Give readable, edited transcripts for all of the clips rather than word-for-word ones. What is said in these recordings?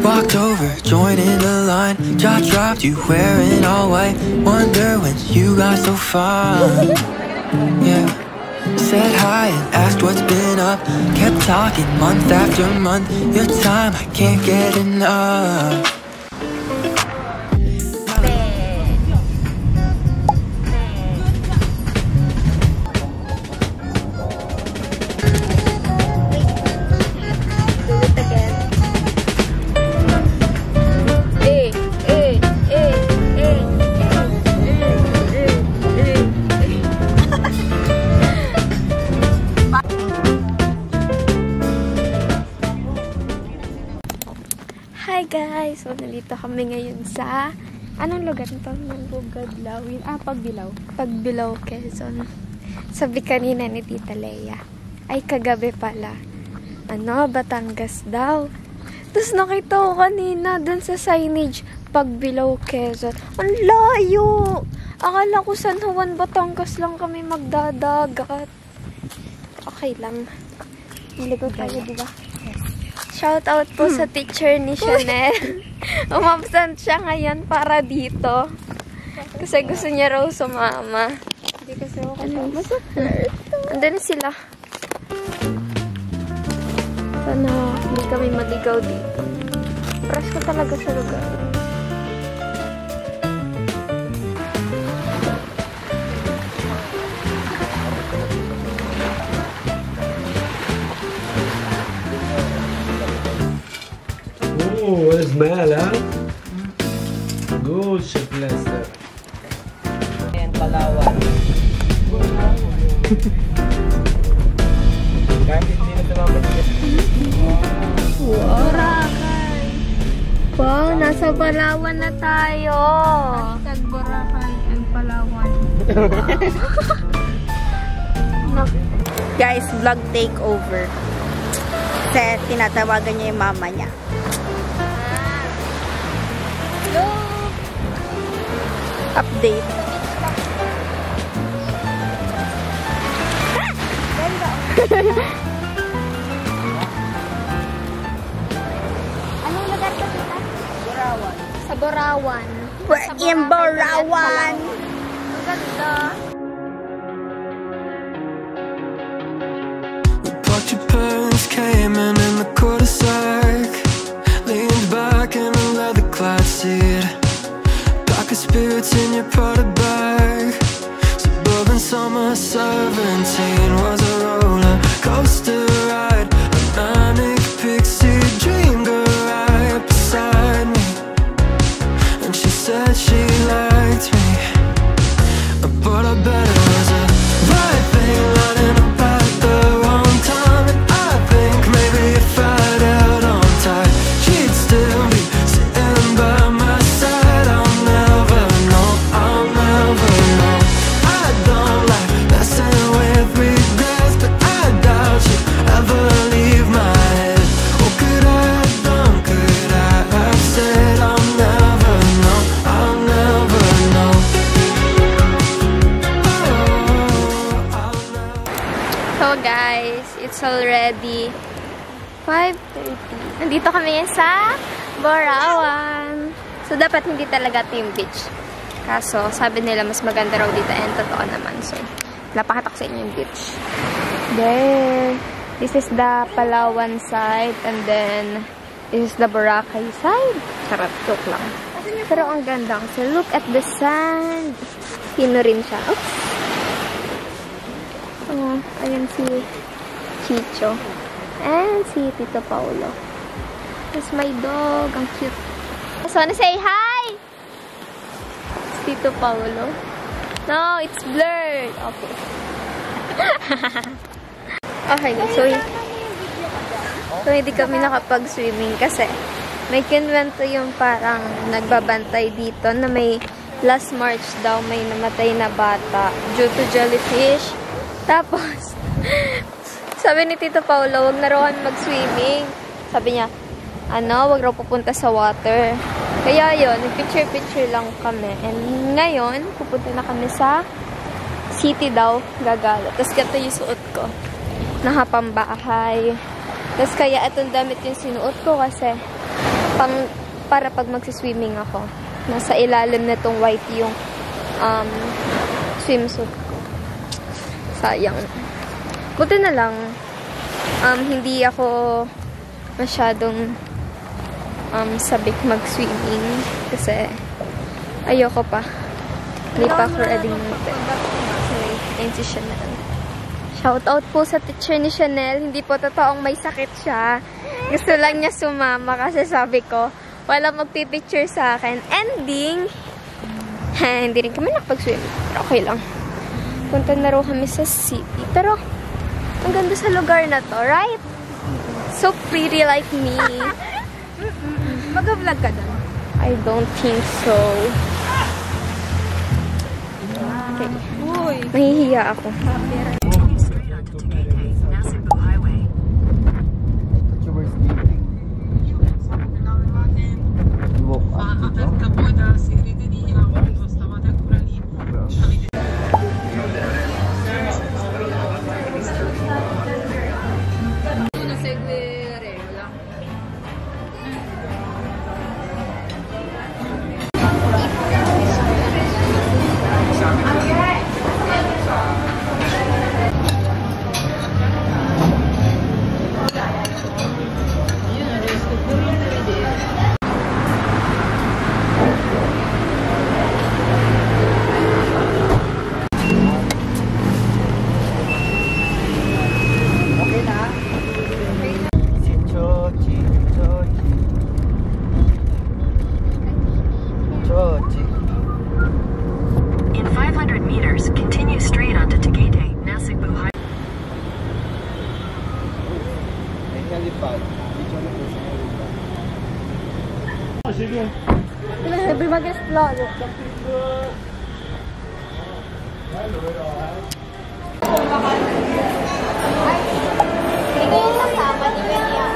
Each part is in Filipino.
Walked over, joined in the line. Jaw dropped, you wearing all white. Wonder when you got so fine. Yeah. Said hi and asked what's been up. Kept talking month after month. Your time, I can't get enough. Hi guys! So, nandito kami ngayon sa anong lugar nito? Manggugad-lawin. Pagbilaw. Pagbilaw, Quezon. Sabi kanina ni Tita Leia. Ay, kagabi pala. Batangas daw. Tapos nakita ko kanina dun sa signage, Pagbilaw, Quezon. Ang layo! Akala ko San Juan, Batangas lang kami magdadagat. Okay lang. Maligod tayo, diba? Shout out po sa teacher ni Chanel. Umabsent siya ngayon para dito. Kasi gusto niya raw sumama. Hindi kasi ako masakit. Andun na sila. Sana hindi kami maligaw dito. Fresh ko talaga sa lugar. Oh, what is smell, huh? Good, Chef Lester. Ayan, Palawan. Kahit hindi na tumamagin. Wow! Boracay! Wow, nasa Palawan na tayo! Hashtag Boracay and Palawan. Guys, vlog takeover. Kasi tinatawagan niya yung mama niya. Hello! Update. Anong lugar ka dito? Borawan. Sa Borawan. We're in Borawan. Ang ganda. But your parents came in the cul-de-sac. Leaned back in a leather-clad seat. Pack of spirits in your Prada bag. Suburban summer 17 was a roller coaster ride. A manic pixie dreamed her right beside me. And she said she liked me, but I bet it was a right thing lining up at the wrong time. And I think maybe if I'd held on tight, she'd still be sitting by my side. I'll never know, I'll never know. I don't like messing with regrets, but I doubt you ever leave my head. What could I have done, could I have said? I'll never know, I'll never know. So guys, it's already 5:30. Nandito kami ngayon sa Borawan. So dapat hindi talaga ito yung beach. Kaso sabi nila mas maganda raw dito and totoo naman. So napakita ko sa inyo yung beach. There. This is the Palawan side and then this is the Boracay side. Sarap, joke lang. Pero ang ganda kasi look at the sand. Pino rin siya. Oops. Oh, ayan si Chicho. And si Tito Paulo. That's my dog. Ang cute. I just wanna say hi! Tito Paulo. No, it's blurred. Okay. Okay, so hindi kami nakapag-swimming kasi may kinwento yung parang nagbabantay dito na may last March daw may namatay na bata due to jellyfish. Tapos, sabi ni Tito Paulo, wag na raw mag-swimming. Sabi niya, wag raw pupunta sa water. Kaya yun, picture-picture lang kami. And ngayon, pupunta na kami sa city daw, gagala. Tapos ganito yung suot ko. Nakapambahay. Tapos kaya itong damit yung sinuot ko kasi Para pag magsiswimming ako, nasa ilalim na tong white yung swimsuit ko. Sayang. Buti na lang, hindi ako masyadong sabik mag-swimming kasi ayoko pa. Hindi pa ako ready mag-swimming. Ayun si Chanel. Shoutout po sa teacher ni Chanel. Hindi po totoong may sakit siya. Gusto lang niya sumama kasi sabi ko, wala magpipicture sa akin. Ending, hindi rin kami nakapag-swim. Pero okay lang. Punta na rin kami sa city. Pero, ang ganda sa lugar na to, right? So pretty like me. Mag-vlog ka doon? I don't think so. Okay. Uy! Mahihiya ako. In 500 meters, continue straight onto Tagaytay, Nasugbu Highway. Sabi mag-explore. Hindi ko yung kasama ni Benya.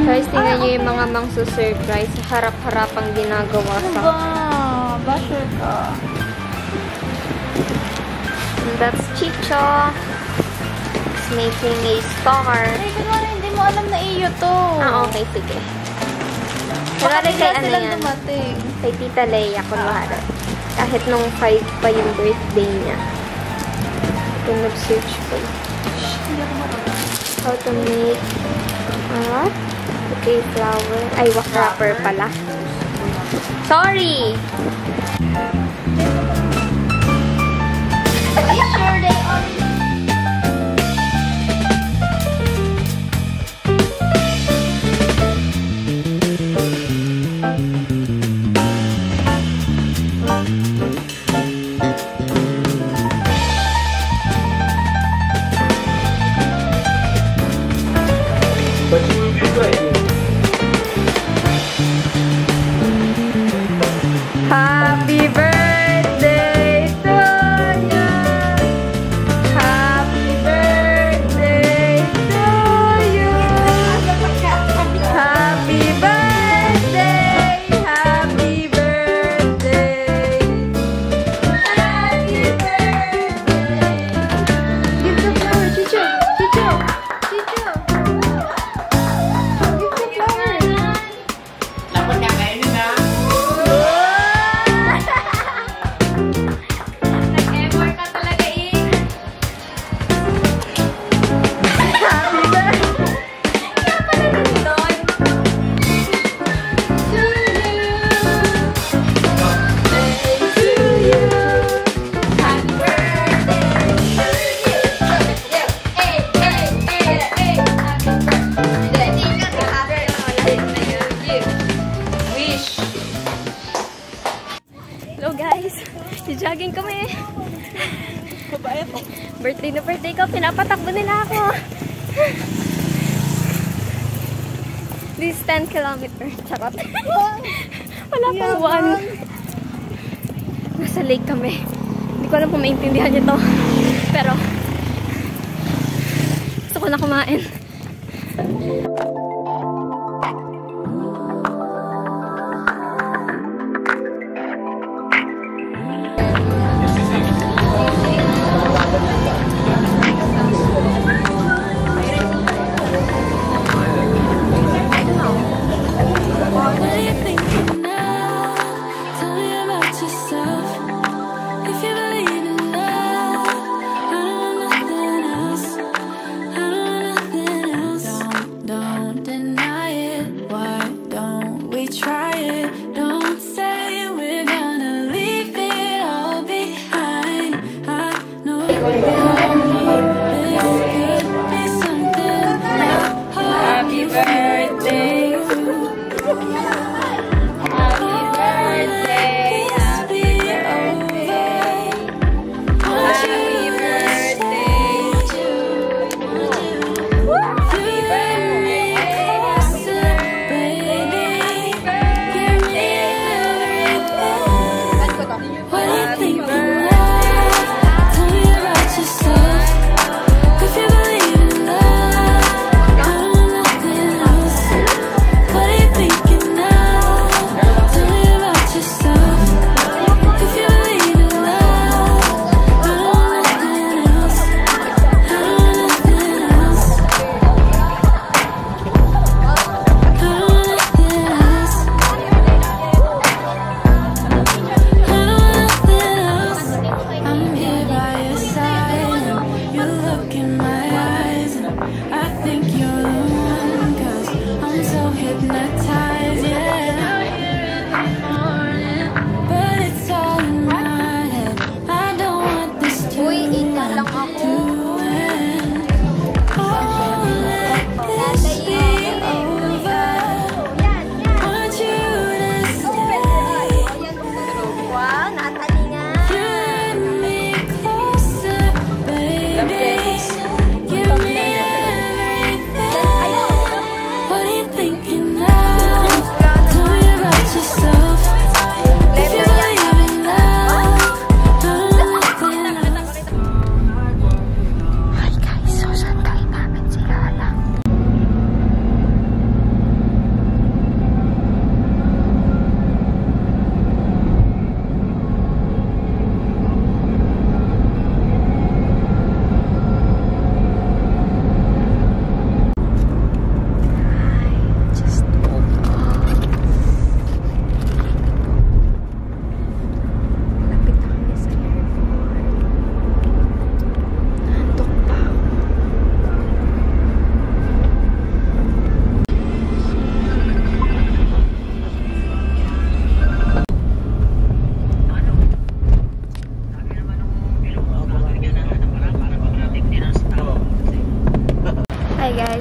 Guys, tingnan nyo yung mga mangsusurprise. Harap-harapang ginagawa sa... Basher ka. And that's Chicho. He's making a star. Ay, kunwari, hindi mo alam na iyo to. Okay, sige. Kunwari kay ano yan? Dumating. Kay Tita Leia, kunwari. Kahit nung 5 pa yung birthday niya. Ito nag-search ko. How to make okay, flower. Ay, wax wrapper pala. Sorry! Are you sure they are? But you will be ready. Happy birthday to you! pinapatakbo nila ako. This is 10 kilometers. Charot. Wala pang buwan. Nasa lake kami. Hindi ko alam kung maintindihan niyo to. Pero, gusto ko na kumain.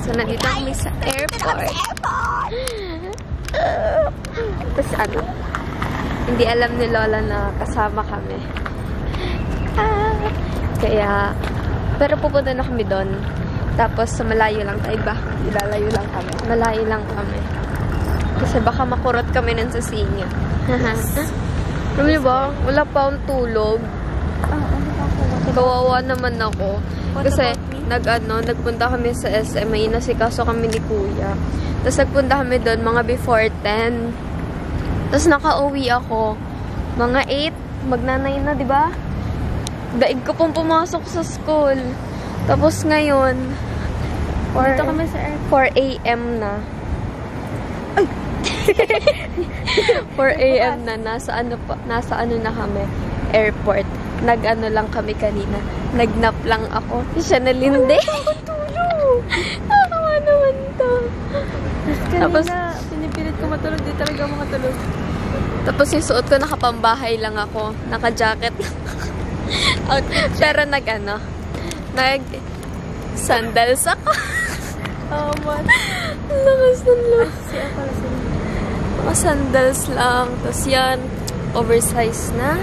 So, nandito kami sa airport. Tapos ano, hindi alam ni Lola na kasama kami. Kaya, pero pupunta na kami doon. Tapos, sa malayo lang tayo ba? Ilalayo lang kami. Malayo lang kami. Kasi baka makurot kami nun sa sinya. Alam niyo ba? Wala pa akong tulog. Kawawa naman ako. Kasi, nagpunta kami sa SM. May nasikaso kami ni Kuya. Tapos, nagpunta kami doon mga before 10. Tapos, nakauwi ako. Mga 8. Magna-9 na, diba? Daig ko pong pumasok sa school. Tapos, ngayon, dito kami sa 4 a.m. na. Ay! 4 a.m. na. Nasa ano na kami. Airport. Nag-ano lang kami kanina. Nagnap lang ako. Siya na linde. Tulog! Nakawa naman to. Tapos, pinipilit ko matulog. Di talaga makatulog. Tapos, yung suot ko, nakapambahay lang ako. Naka-jacket. Pero nag-sandals ako. Oh, man. Naka-sandals. Naka-sandals lang. Tapos yan, oversized na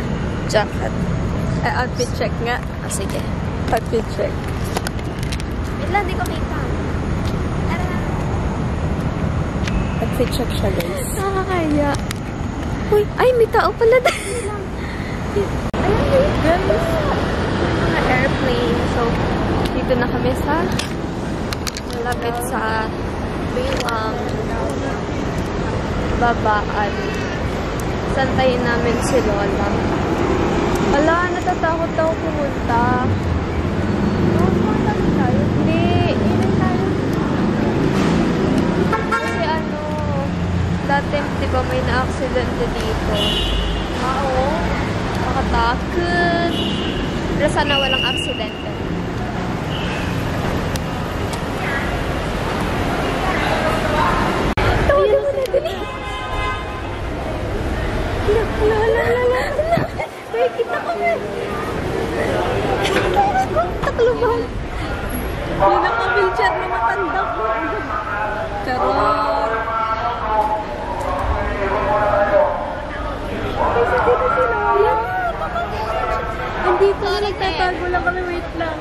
jacket. Outfit check nga. Sige. Outfit check. Wait lang, di ko kita. Nag-check siya, guys. Nakakaya. Uy, ay, may tao pala dahil. Ayun, ganda. Mga airplane. So, dito na kami sa malapit sa babaan. Santayin namin si Lola. Wala, natatakot ako pumunta. Hindi, ilan tayo. Kasi ano, dati, di ba may na-accident dito? Oo. Makatakot. Pero sana walang aksidente. Tawagan mo na dali. Lala. Wait, kita ko na. Takloban. Yung naka-wheelchair na matanda ko. Charot. Kasi dito si Lola. Andito, nagtatago lang kami. Wait lang.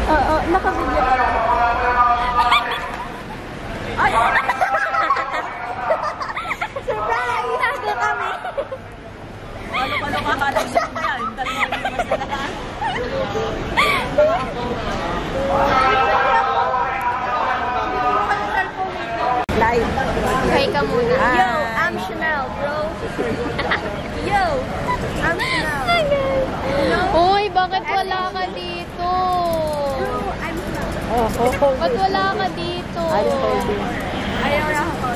Oo, nakabigyan ka lang. Ay! Surprise! Tago kami! Ano ka kalagyan mo yan? Live. Hi ka muna. Yo, I'm Chanel, bro. Yo, I'm Chanel. Hi, guys. Uy, bakit wala ka dito? I'm Chanel. Ba't wala ka dito? Ayaw na ako.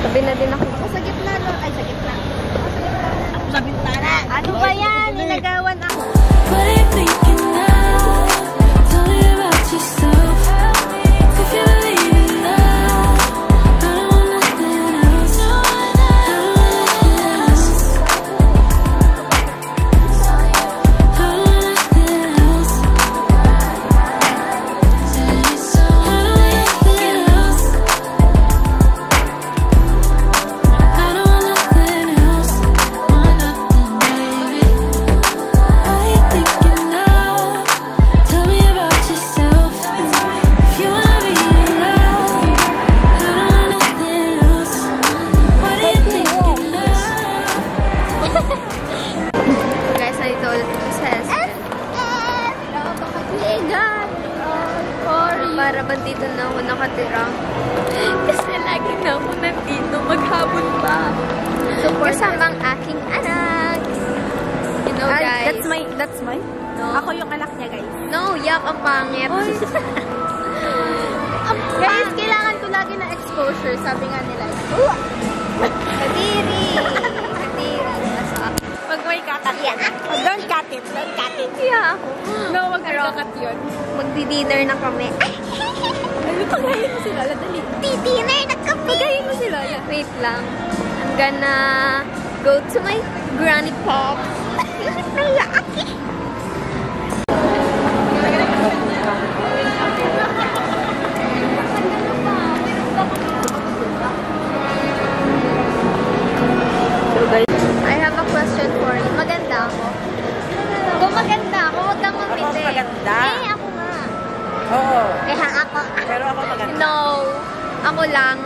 Sabi na din ako. Sa gitna, no? Ay, sa gitna. Sa bintana. Ano ba yan? Inagawan ako. What are you thinking now? Tell me about yourself. If you believe in love, I don't want nothing else. I don't want nothing else. I don't want nothing else. I don't want nothing else. Want nothing, baby. What are you thinking now? Tell me about yourself. If you wanna be in love, I don't want nothing else. What are you thinking now? Guys, nandito ulit ako sa SM. Legal! Para ba dito na ako nakatira? Kasi lagi na ako nandito. Maghabon pa. Kasamang aking anak. You know, guys. That's my? No. Ako yung anak niya, guys. No, yak, ang pangit. Guys, kailangan ko lagi ng exposure, sabi nga nila. Kadiri! Kadiri. Nasa Pag may kakat yan. Oh, don't cut it. Don't cut it. yeah, ako. No, wag Pero, kakat yun. magdi-dinner na kami. Ay, pagayin mo sila. Dali. Dinner na kami! Pagayin mo sila. Yan. Wait lang. I'm gonna go to my granny pop. I have a question for you. Maganda ako. Kung maganda ako, huwag kang mamiti. Ako maganda. Eh, ako nga. Oo. Kaya ako. Pero ako maganda. No. Ako lang.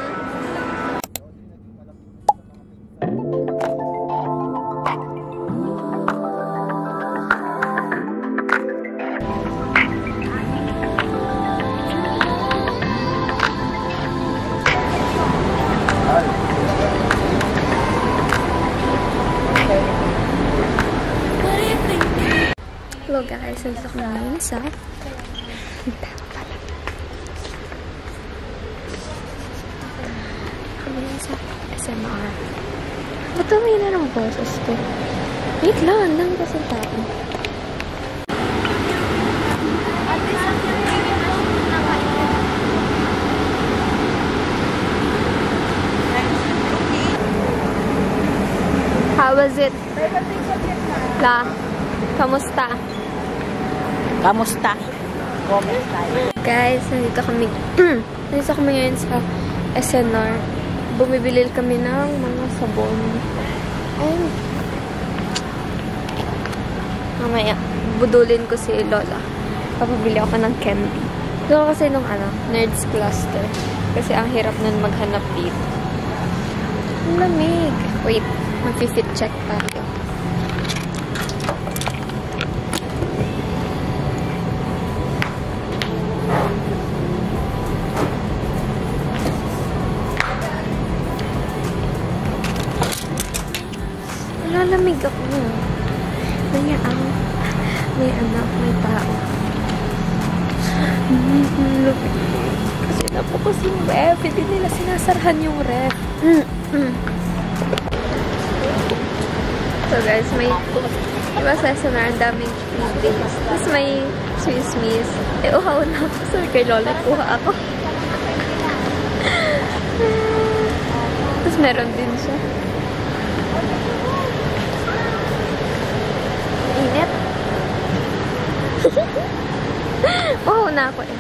Hello guys, nandito ko ngayon sa SMR. Ba't may na ng boses ko? Wait lang, ang dami kasing tao. How was it? La, kamusta? Kamusta? Comment tayo. Guys, nandito kami ngayon sa SNR. bumibili kami ng mga sabon. And, mamaya, budulin ko si Lola. Papabili ako ng candy. Ito kasi nung Nerds Cluster. Kasi ang hirap nun maghanap dito. Ang lamig. Wait, mag-fit check tayo. Lalamig ako. May anak, may tao. Kasi napukas yung ref. Hindi nila sinasarahan yung ref. So guys, may diba sa SNR, ang daming freebies. Tapos may Swiss. Uhaw na ako. Sabi kay Lola, kuha ako. Tapos meron din siya. Init. Wow na ako eh.